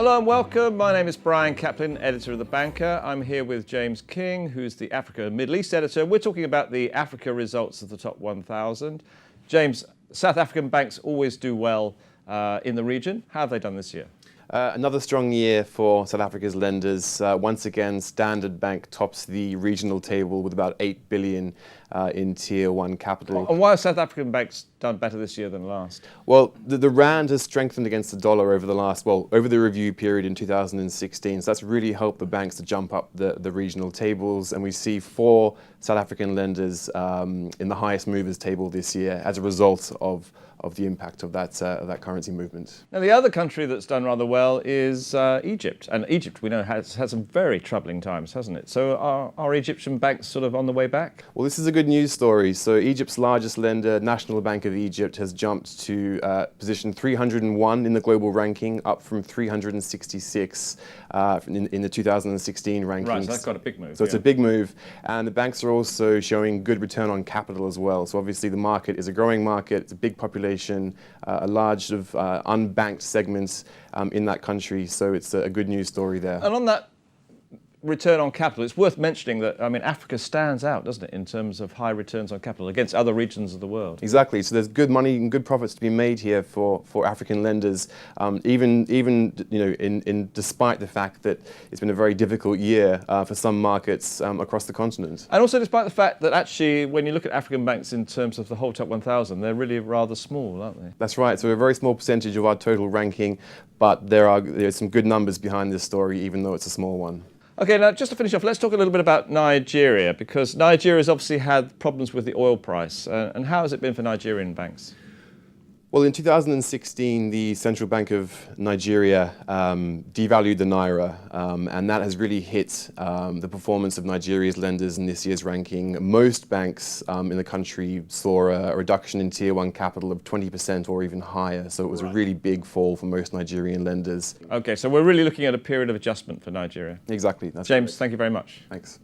Hello and welcome. My name is Brian Caplen, editor of The Banker. I'm here with James King, who's the Africa and Middle East editor. We're talking about the Africa results of the top 1,000. James, South African banks always do well in the region. How have they done this year? Another strong year for South Africa's lenders. Once again, Standard Bank tops the regional table with about 8 billion in Tier 1 capital. And why have South African banks done better this year than last? Well, the rand has strengthened against the dollar over the review period in 2016. So that's really helped the banks to jump up the regional tables. And we see 4 South African lenders in the highest movers table this year as a result of the impact of that currency movement. Now, the other country that's done rather well is Egypt. And Egypt, we know, has had some very troubling times, hasn't it? So are Egyptian banks sort of on the way back? Well, this is a good news story. So Egypt's largest lender, National Bank of Egypt, has jumped to position 301 in the global ranking, up from 366 in the 2016 rankings. Right, so that's got a big move. So it's a big move. And the banks are also showing good return on capital as well. So obviously the market is a growing market, it's a big population, a large unbanked segments in that country. So it's a good news story there. And on that return on capital, it's worth mentioning that, I mean, Africa stands out, doesn't it, in terms of high returns on capital against other regions of the world? Exactly. So there's good money and good profits to be made here for African lenders, even despite the fact that it's been a very difficult year for some markets across the continent. And also despite the fact that actually, when you look at African banks in terms of the whole top 1,000, they're really rather small, aren't they? That's right. So a very small percentage of our total ranking, but there's some good numbers behind this story, even though it's a small one. Okay, now just to finish off, let's talk a little bit about Nigeria, because Nigeria's obviously had problems with the oil price. And how has it been for Nigerian banks? Well, in 2016, the Central Bank of Nigeria devalued the naira, and that has really hit the performance of Nigeria's lenders in this year's ranking. Most banks in the country saw a reduction in Tier 1 capital of 20% or even higher, so it was a really big fall for most Nigerian lenders. Okay, so we're really looking at a period of adjustment for Nigeria. Exactly. That's James, correct. thank you very much. Thanks.